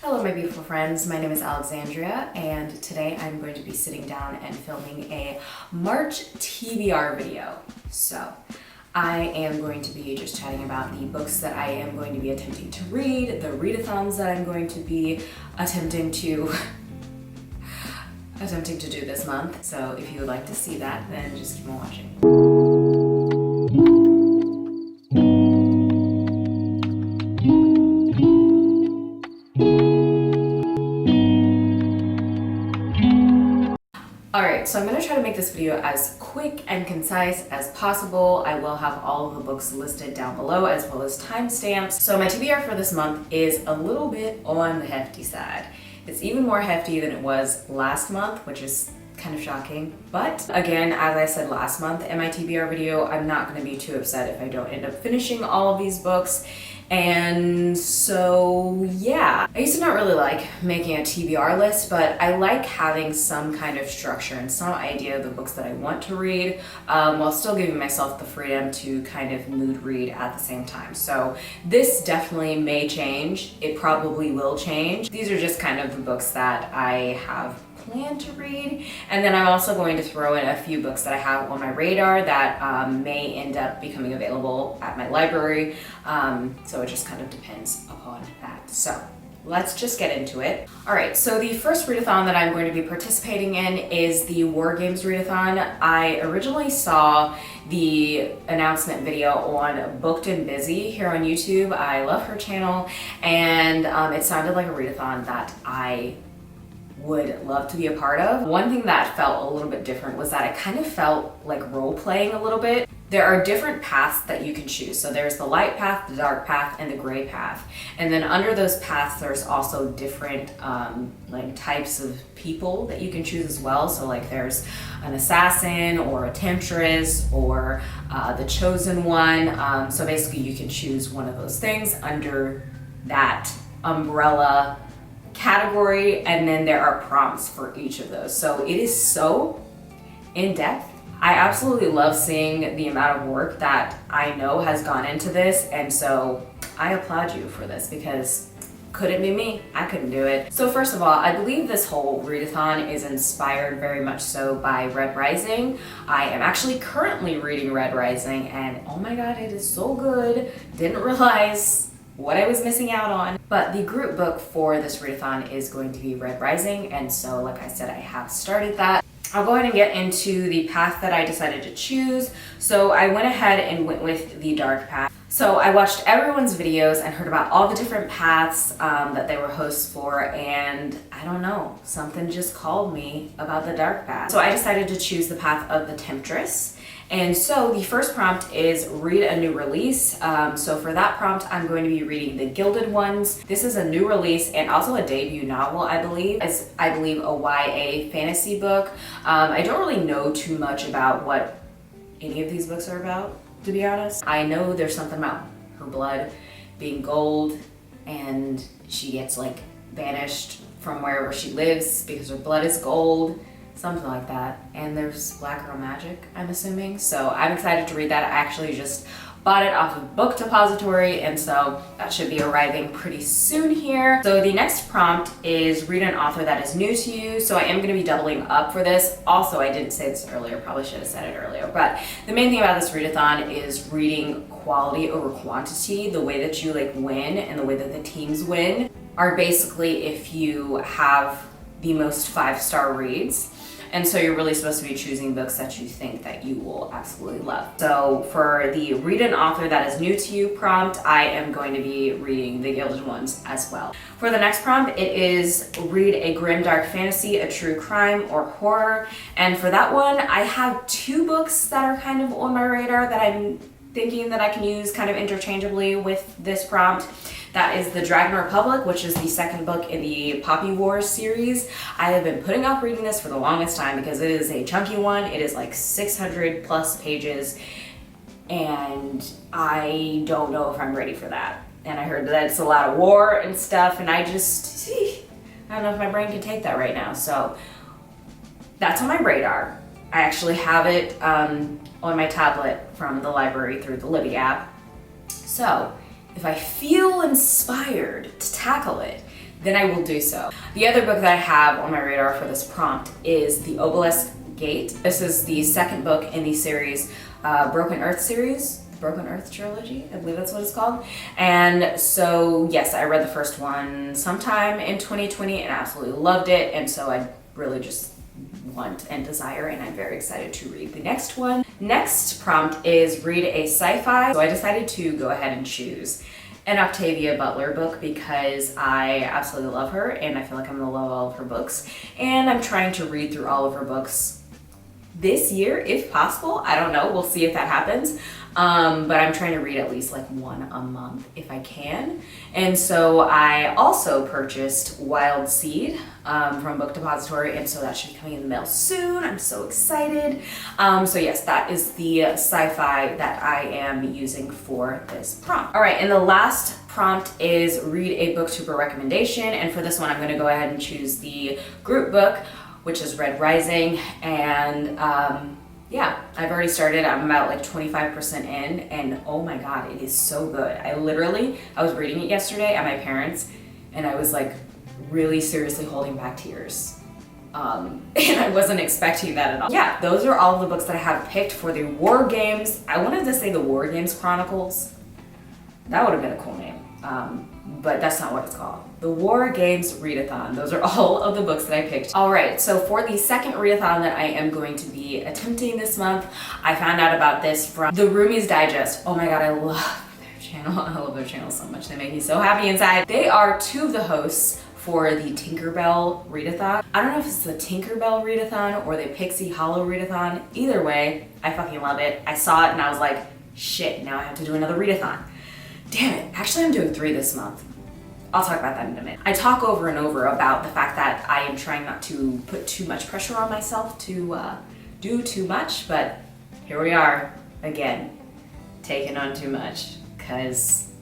Hello my beautiful friends, my name is Alexandria and today I'm going to be sitting down and filming a March TBR video. So I am going to be just chatting about the books that I am going to be attempting to read, the readathons that I'm going to be attempting to do this month. So if you would like to see that, then just keep on watching. Alright, so I'm going to try to make this video as quick and concise as possible. I will have all of the books listed down below as well as timestamps. So my TBR for this month is a little bit on the hefty side. It's even more hefty than it was last month, which is kind of shocking. But again, as I said last month in my TBR video, I'm not going to be too upset if I don't end up finishing all of these books. And so yeah, I used to not really like making a TBR list, but I like having some kind of structure and some idea of the books that I want to read, while still giving myself the freedom to kind of mood read at the same time. So this definitely may change. It probably will change. These are just kind of the books that I have plan to read, and then I'm also going to throw in a few books that I have on my radar that may end up becoming available at my library, so it just kind of depends upon that. So let's just get into it. Alright, so the first readathon that I'm going to be participating in is the Wargamesreadathon. I originally saw the announcement video on Booked and Busy here on YouTube. I love her channel, and it sounded like a readathon that I would love to be a part of. One thing that felt a little bit different was that it kind of felt like role playing a little bit. There are different paths that you can choose. So there's the light path, the dark path, and the gray path. And then under those paths, there's also different like types of people that you can choose as well. So like there's an assassin or a temptress or the chosen one. So basically you can choose one of those things under that umbrella category, and then there are prompts for each of those. So it is so in-depth. I absolutely love seeing the amount of work that I know has gone into this, and so I applaud you for this because couldn't be me. I couldn't do it. So first of all, I believe this whole readathon is inspired very much so by Red Rising. I am actually currently reading Red Rising, and oh my god, it is so good. Didn't realize what I was missing out on. But the group book for this readathon is going to be Red Rising, and so like I said, I have started that. I'll go ahead and get into the path that I decided to choose. So I went ahead and went with the dark path. So I watched everyone's videos and heard about all the different paths that they were hosts for, and I don't know, something just called me about the dark path. So I decided to choose the path of the temptress. And so the first prompt is read a new release. So for that prompt, I'm going to be reading the Gilded ones. This is a new release and also a debut novel, I believe. As I believe a YA fantasy book. I don't really know too much about what any of these books are about, to be honest. I know there's something about her blood being gold and she gets like banished from wherever she lives because her blood is gold. Something like that. And there's black girl magic, I'm assuming. So I'm excited to read that. I actually just bought it off of Book Depository, and so that should be arriving pretty soon here. So the next prompt is read an author that is new to you. So I am going to be doubling up for this. Also, I didn't say this earlier, probably should have said it earlier, but the main thing about this readathon is reading quality over quantity. The way that you like win and the way that the teams win are basically if you have the most 5-star reads. And so you're really supposed to be choosing books that you think that you will absolutely love. So for the read an author that is new to you prompt, I am going to be reading the Gilded ones as well. For the next prompt, it is read a grim dark fantasy, a true crime, or horror. And for that one, I have 2 books that are kind of on my radar that I'm thinking that I can use kind of interchangeably with this prompt. That is The Dragon Republic, which is the second book in the Poppy Wars series. I have been putting off reading this for the longest time because it is a chunky one. It is like 600 plus pages, and I don't know if I'm ready for that. And I heard that it's a lot of war and stuff, and I don't know if my brain can take that right now. So that's on my radar. I actually have it on my tablet from the library through the Libby app. So if I feel inspired to tackle it, then I will do so. The other book that I have on my radar for this prompt is The Obelisk Gate. This is the second book in the series, Broken Earth trilogy, I believe that's what it's called. And so yes, I read the first one sometime in 2020 and absolutely loved it. And so I really just want and desire, and I'm very excited to read the next one. Next prompt is read a sci-fi. So I decided to go ahead and choose an Octavia Butler book because I absolutely love her and I feel like I'm gonna love all of her books. And I'm trying to read through all of her books this year, if possible. I don't know, we'll see if that happens. But I'm trying to read at least like one a month if I can. And so I also purchased Wild Seed from Book Depository, and so that should be coming in the mail soon. I'm so excited. So yes, that is the sci-fi that I am using for this prompt. All right, and the last prompt is read a booktuber recommendation, and for this one I'm going to go ahead and choose the group book, which is Red Rising. And yeah, I've already started. I'm about like 25% in, and oh my god, it is so good. I was reading it yesterday at my parents', and I was like really seriously holding back tears. And I wasn't expecting that at all. Yeah, those are all the books that I have picked for the War Games. I wanted to say the War Games Chronicles. That would have been a cool name. But that's not what it's called. The War Games Readathon. Those are all of the books that I picked. All right, so for the second readathon that I am going to be attempting this month, I found out about this from the Roomies Digest. Oh my god, I love their channel. I love their channel so much. They make me so happy inside. They are two of the hosts for the Tinkerbell Readathon. I don't know if it's the Tinkerbell Readathon or the Pixie Hollow Readathon. Either way, I fucking love it. I saw it and I was like, shit, now I have to do another readathon. Damn it, actually I'm doing 3 this month. I'll talk about that in a minute. I talk over and over about the fact that I am trying not to put too much pressure on myself to do too much, but here we are again, taking on too much, because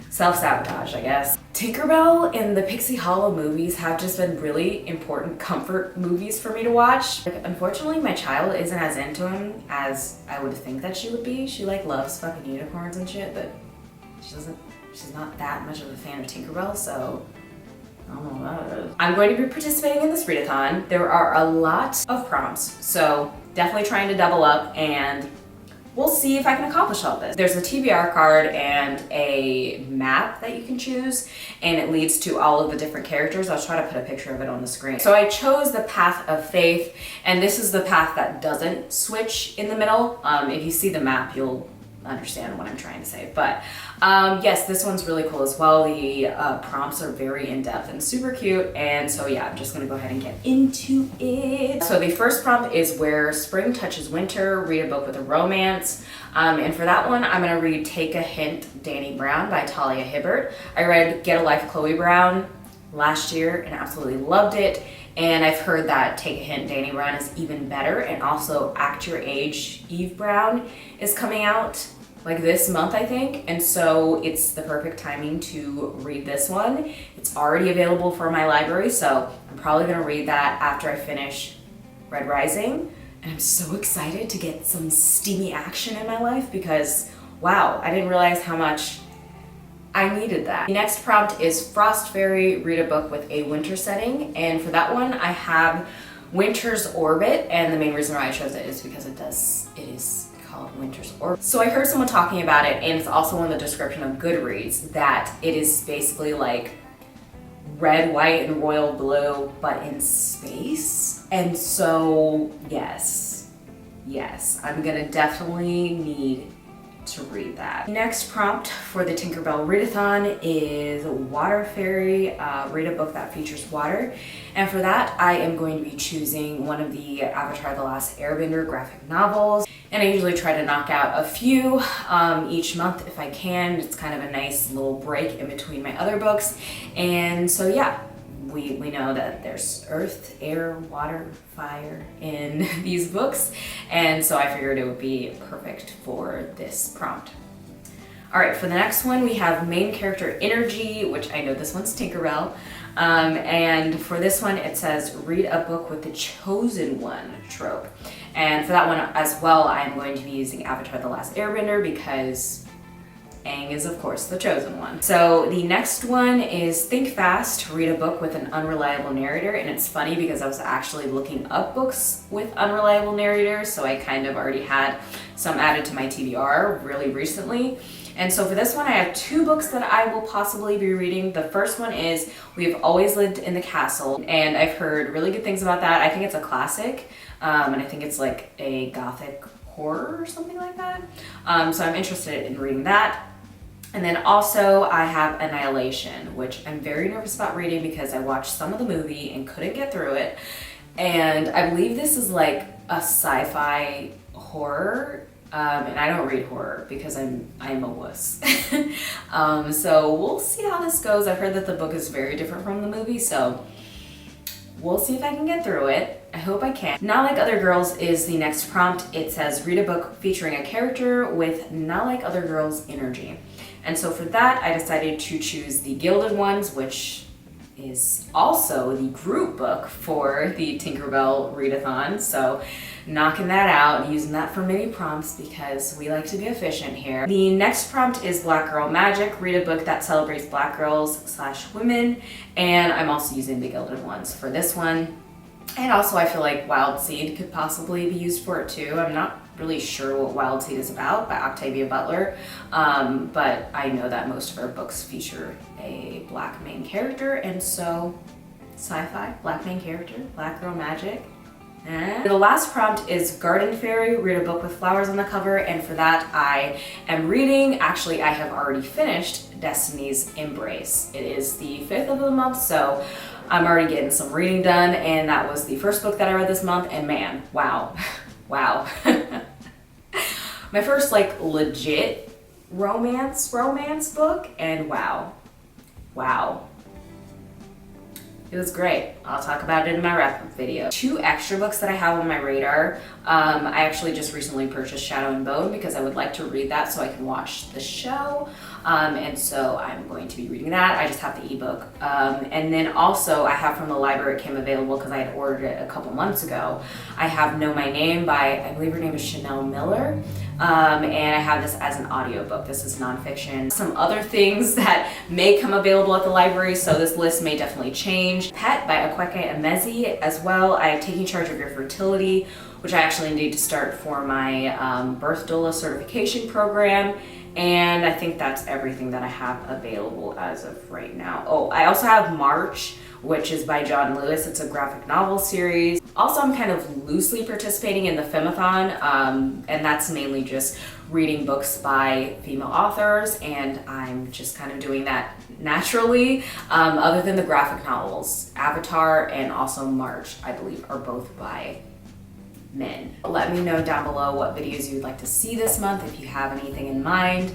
self-sabotage, I guess. Tinkerbell and the Pixie Hollow movies have just been really important comfort movies for me to watch. Like, unfortunately, my child isn't as into them as I would think that she would be. She like loves fucking unicorns and shit, but she's not that much of a fan of Tinkerbell, so I don't know about it. I'm going to be participating in this readathon. There are a lot of prompts, so definitely trying to double up, and we'll see if I can accomplish all this. There's a TBR card and a map that you can choose, and it leads to all of the different characters. I'll try to put a picture of it on the screen. So I chose the Path of Faith, and this is the path that doesn't switch in the middle. If you see the map, you'll understand what I'm trying to say. But yes, this one's really cool as well. The prompts are very in-depth and super cute, and so yeah, I'm just gonna go ahead and get into it. So the first prompt is Where Spring Touches Winter, read a book with a romance. And for that one, I'm gonna read Take a Hint, Dani Brown by Talia Hibbert. I read Get a Life, Chloe Brown last year and absolutely loved it. And I've heard that Take a Hint, Dani Brown is even better, and also Act Your Age, Eve Brown is coming out like this month, I think, and so it's the perfect timing to read this one. It's already available for my library, so I'm probably gonna read that after I finish Red Rising, and I'm so excited to get some steamy action in my life because, wow, I didn't realize how much I needed that. The next prompt is Frost Fairy, read a book with a winter setting, and for that one, I have Winter's Orbit, and the main reason why I chose it is because it is called Winter's Orbit. So I heard someone talking about it, and it's also in the description of Goodreads, that it is basically like red, white, and royal blue, but in space. And so, yes, I'm gonna definitely need to read that. Next prompt for the Tinkerbell Readathon is Water Fairy, read a book that features water. And for that, I am going to be choosing one of the Avatar: The Last Airbender graphic novels. And I usually try to knock out a few each month if I can. It's kind of a nice little break in between my other books. And so yeah, we know that there's earth, air, water, fire in these books. And so I figured it would be perfect for this prompt. All right, for the next one, we have main character energy, which I know this one's Tinkerbell. And for this one, it says, read a book with the chosen one trope. And for that one as well, I'm going to be using Avatar: The Last Airbender because Aang is of course the chosen one. So the next one is Think Fast, read a book with an unreliable narrator. And it's funny because I was actually looking up books with unreliable narrators, so I kind of already had some added to my TBR really recently. And so for this one, I have 2 books that I will possibly be reading. The first one is We've Always Lived in the Castle, and I've heard really good things about that. I think it's a classic, and I think it's like a gothic horror or something like that. So I'm interested in reading that. And then also I have Annihilation, which I'm very nervous about reading because I watched some of the movie and couldn't get through it. And I believe this is like a sci-fi horror. And I don't read horror because I'm a wuss. So we'll see how this goes. I've heard that the book is very different from the movie, so we'll see if I can get through it. I hope I can. Not Like Other Girls is the next prompt. It says read a book featuring a character with Not Like Other Girls energy. And so for that, I decided to choose the Gilded Ones, which is also the group book for the Tinkerbell Readathon. So knocking that out, using that for mini prompts because we like to be efficient here. The next prompt is Black Girl Magic, read a book that celebrates Black girls / women. And I'm also using the Gilded Ones for this one. And also I feel like Wild Seed could possibly be used for it too. I'm not really sure what Wild Seed is about by Octavia Butler, but I know that most of her books feature a black main character, and so sci-fi, black main character, Black Girl Magic. And the last prompt is Garden Fairy, read a book with flowers on the cover, and for that I am reading, actually I have already finished Destiny's Embrace. It is the 5th of the month, so I'm already getting some reading done, and that was the first book that I read this month, and man, wow. Wow. My first like legit romance book, and wow. It was great. I'll talk about it in my wrap-up video. 2 extra books that I have on my radar. I actually just recently purchased Shadow and Bone because I would like to read that so I can watch the show. And so I'm going to be reading that. I just have the ebook. And then also I have from the library, it came available because I had ordered it a couple months ago. I have Know My Name by, I believe her name is Chanel Miller. And I have this as an audiobook. This is nonfiction. Some other things that may come available at the library, so this list may definitely change. Pet by Akweke Emezi as well. I am Taking Charge of Your Fertility, which I actually need to start for my birth doula certification program. And I think that's everything that I have available as of right now. Oh, I also have March, which is by John Lewis. It's a graphic novel series. Also, I'm kind of loosely participating in the Femathon, and that's mainly just reading books by female authors, and I'm just kind of doing that naturally. Other than the graphic novels, Avatar and also March, I believe, are both by men. Let me know down below what videos you would like to see this month if you have anything in mind.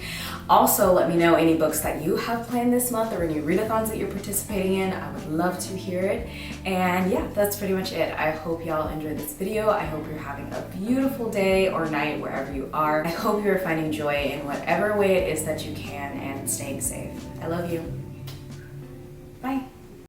Also, let me know any books that you have planned this month or any readathons that you're participating in. I would love to hear it. And yeah, that's pretty much it. I hope y'all enjoyed this video. I hope you're having a beautiful day or night wherever you are. I hope you're finding joy in whatever way it is that you can and staying safe. I love you. Bye.